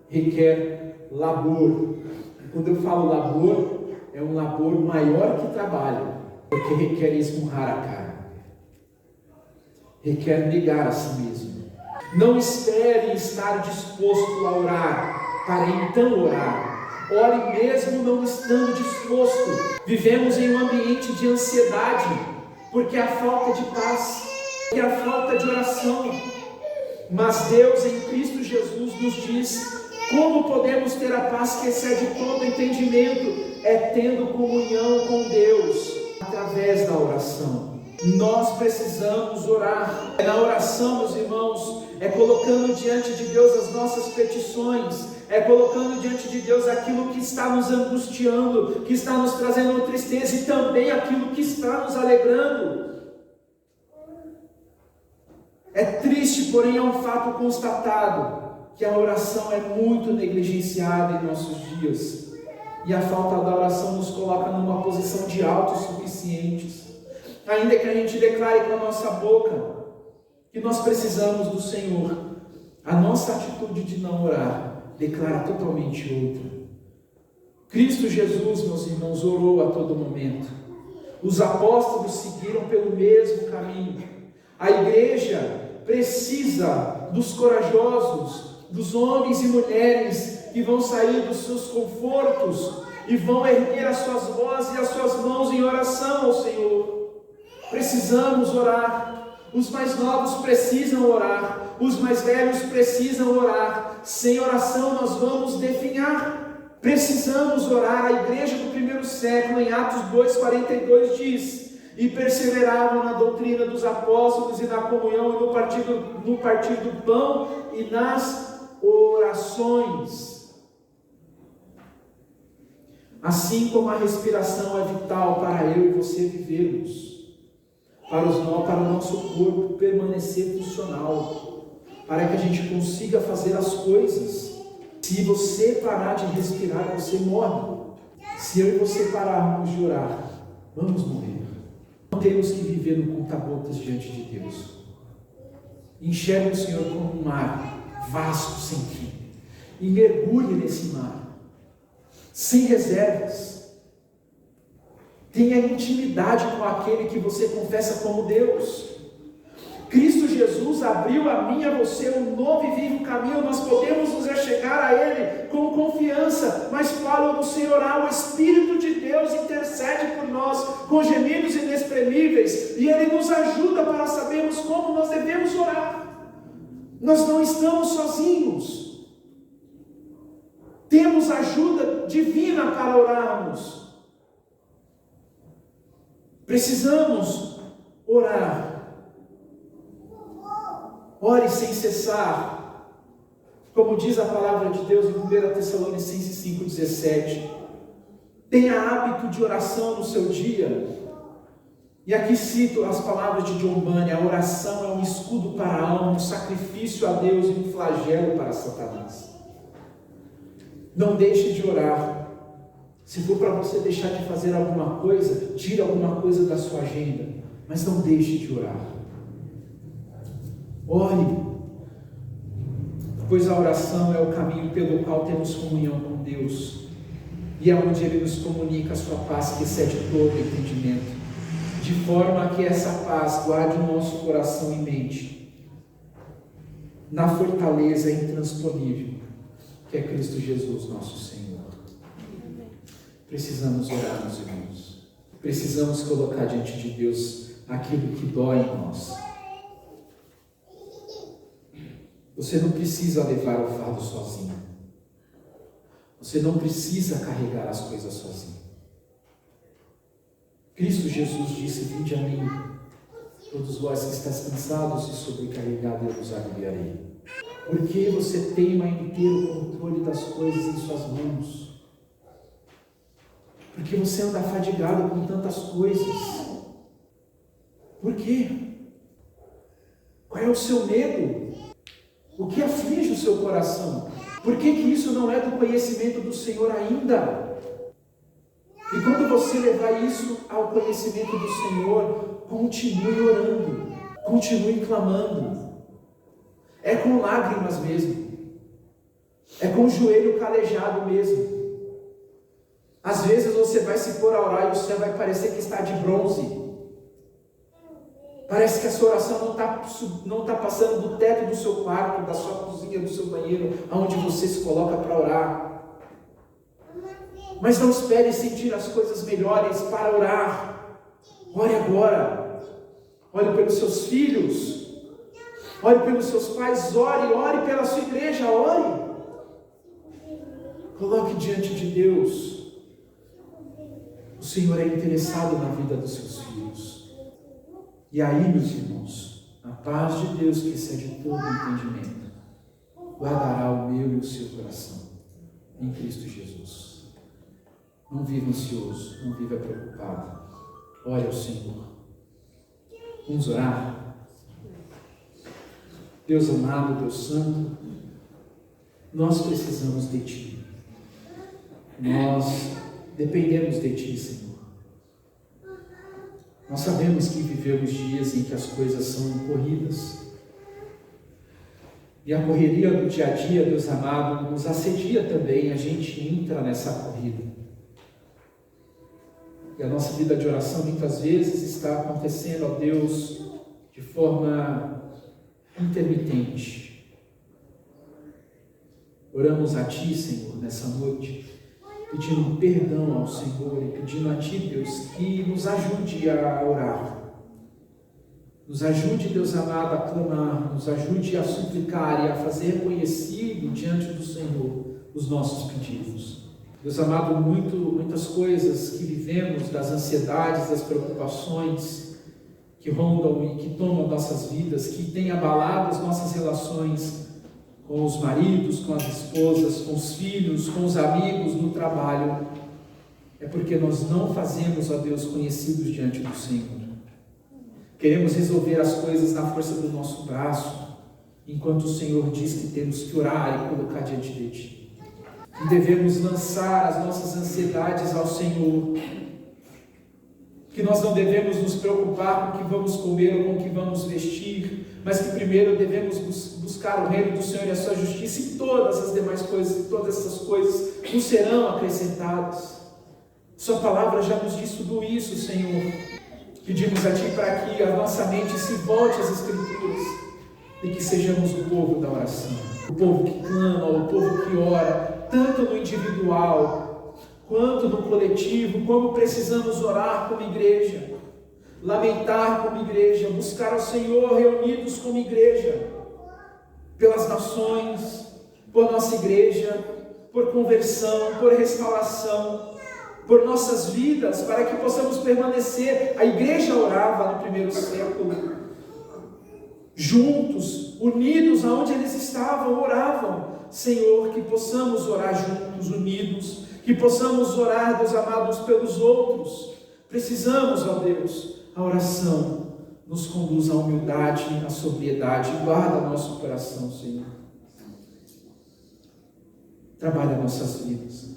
requer labor. Quando eu falo labor, é um labor maior que trabalho, porque requer esmurrar a cara, requer negar a si mesmo. Não espere estar disposto a orar, para então orar. Ore mesmo não estando disposto. Vivemos em um ambiente de ansiedade, porque há falta de paz, porque há falta de oração. Mas Deus em Cristo Jesus nos diz como podemos ter a paz que excede todo entendimento, é tendo comunhão com Deus através da oração. Nós precisamos orar. Na oração, meus irmãos, é colocando diante de Deus as nossas petições, é colocando diante de Deus aquilo que está nos angustiando, que está nos trazendo tristeza, e também aquilo que está nos alegrando. É triste, porém é um fato constatado, que a oração é muito negligenciada em nossos dias, e a falta da oração nos coloca numa posição de autossuficientes. Ainda que a gente declare com a nossa boca que nós precisamos do Senhor, A nossa atitude de não orar declara totalmente outra. Cristo Jesus, meus irmãos, orou a todo momento. Os apóstolos seguiram pelo mesmo caminho. A igreja precisa dos corajosos, dos homens e mulheres que vão sair dos seus confortos e vão erguer as suas vozes e as suas mãos em oração ao Senhor. Precisamos orar. Os mais novos precisam orar. Os mais velhos precisam orar. Sem oração nós vamos definhar. Precisamos orar. A igreja do primeiro século, em Atos 2,42 diz: e perseveravam na doutrina dos apóstolos e na comunhão e no partir do pão e nas orações. Assim como a respiração é vital para eu e você vivermos, para o nosso corpo permanecer funcional, para que a gente consiga fazer as coisas. Se você parar de respirar, você morre. Se eu e você pararmos de orar, vamos morrer. Não temos que viver no conta-gotas diante de Deus. Enxergue o Senhor como um mar vasto, sem fim, e mergulhe nesse mar, sem reservas. Tenha intimidade com aquele que você confessa como Deus. Cristo Jesus abriu a mim e a você um novo e vivo caminho. Nós podemos nos achegar a Ele com confiança, mas para o Senhor orar, o Espírito de Deus intercede por nós com gemidos inexprimíveis, e Ele nos ajuda para sabermos como nós devemos orar. Nós não estamos sozinhos. Temos ajuda divina para orarmos. Precisamos orar. Ore sem cessar. Como diz a palavra de Deus em 1 Tessalonicenses 5,17. Tenha hábito de oração no seu dia. E aqui cito as palavras de John Bunyan: a oração é um escudo para a alma, um sacrifício a Deus e um flagelo para Satanás. Não deixe de orar. Se for para você deixar de fazer alguma coisa, tire alguma coisa da sua agenda, mas não deixe de orar. Ore, pois a oração é o caminho pelo qual temos comunhão com Deus, e é onde Ele nos comunica a sua paz que excede todo entendimento, de forma que essa paz guarde o nosso coração e mente na fortaleza intransponível que é Cristo Jesus, nosso Senhor. Precisamos orar, meus irmãos. Precisamos colocar diante de Deus aquilo que dói em nós. Você não precisa levar o fardo sozinho. Você não precisa carregar as coisas sozinho. Cristo Jesus disse: vinde a mim, todos vós que estáis cansados e sobrecarregados, eu vos aliviarei. Por que você teima em ter o controle das coisas em suas mãos? Porque você anda fadigado com tantas coisas. Por quê? Qual é o seu medo? O que aflige o seu coração? Por que isso não é do conhecimento do Senhor ainda? E quando você levar isso ao conhecimento do Senhor, continue orando, continue clamando. É com lágrimas mesmo. É com o joelho calejado mesmo. Às vezes você vai se pôr a orar e o céu vai parecer que está de bronze. Parece que a sua oração não está passando do teto do seu quarto, da sua cozinha, do seu banheiro, aonde você se coloca para orar. Mas não espere sentir as coisas melhores para orar. Ore agora. Ore pelos seus filhos. Ore pelos seus pais. Ore pela sua igreja. Ore. Coloque diante de Deus. O Senhor é interessado na vida dos seus filhos. E aí, meus irmãos, a paz de Deus que excede todo entendimento guardará o meu e o seu coração em Cristo Jesus. Não viva ansioso, não viva preocupado. Ore ao Senhor. Vamos orar. Deus amado, Deus santo, nós precisamos de Ti. Nós dependemos de Ti, Senhor. Nós sabemos que vivemos dias em que as coisas são corridas. E a correria do dia a dia, Deus amado, nos assedia também, a gente entra nessa corrida. E a nossa vida de oração muitas vezes está acontecendo, ó Deus, de forma intermitente. Oramos a Ti, Senhor, nessa noite, pedindo perdão ao Senhor e pedindo a Ti, Deus, que nos ajude a orar. Nos ajude, Deus amado, a clamar, nos ajude a suplicar e a fazer reconhecido diante do Senhor os nossos pedidos. Deus amado, muitas coisas que vivemos, das ansiedades, das preocupações que rondam e que tomam nossas vidas, que têm abalado as nossas relações com os maridos, com as esposas, com os filhos, com os amigos, no trabalho, é porque nós não fazemos, ó Deus, conhecidos diante do Senhor. Queremos resolver as coisas na força do nosso braço, enquanto o Senhor diz que temos que orar e colocar diante de Ti. Que devemos lançar as nossas ansiedades ao Senhor. Que nós não devemos nos preocupar com o que vamos comer ou com o que vamos vestir, mas que primeiro devemos buscar o reino do Senhor e a sua justiça, e todas as demais coisas, e todas essas coisas nos serão acrescentadas. Sua palavra já nos diz tudo isso, Senhor. Pedimos a Ti para que a nossa mente se volte às Escrituras e que sejamos o povo da oração, o povo que clama, o povo que ora, tanto no individual quanto no coletivo, como precisamos orar como igreja, lamentar como igreja, buscar ao Senhor reunidos como igreja, pelas nações, por nossa igreja, por conversão, por restauração, por nossas vidas, para que possamos permanecer. A igreja orava no primeiro século, juntos, unidos aonde eles estavam, oravam. Senhor, que possamos orar juntos, unidos, que possamos orar, Deus amados, pelos outros. Precisamos, ó Deus, a oração nos conduz à humildade, à sobriedade. Guarda nosso coração, Senhor. Trabalha nossas vidas,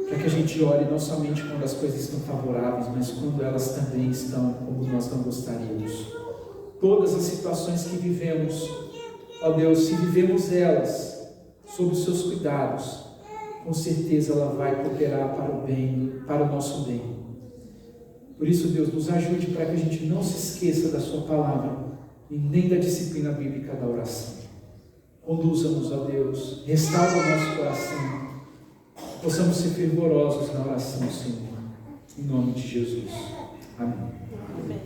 para que a gente ore não somente quando as coisas estão favoráveis, mas quando elas também estão como nós não gostaríamos. Todas as situações que vivemos, ó Deus, se vivemos elas sob os seus cuidados, com certeza ela vai cooperar para o bem, para o nosso bem. Por isso, Deus, nos ajude para que a gente não se esqueça da sua palavra e nem da disciplina bíblica da oração. Conduza-nos, ó Deus, restaura o nosso coração, possamos ser fervorosos na oração, Senhor, em nome de Jesus. Amém. Amém.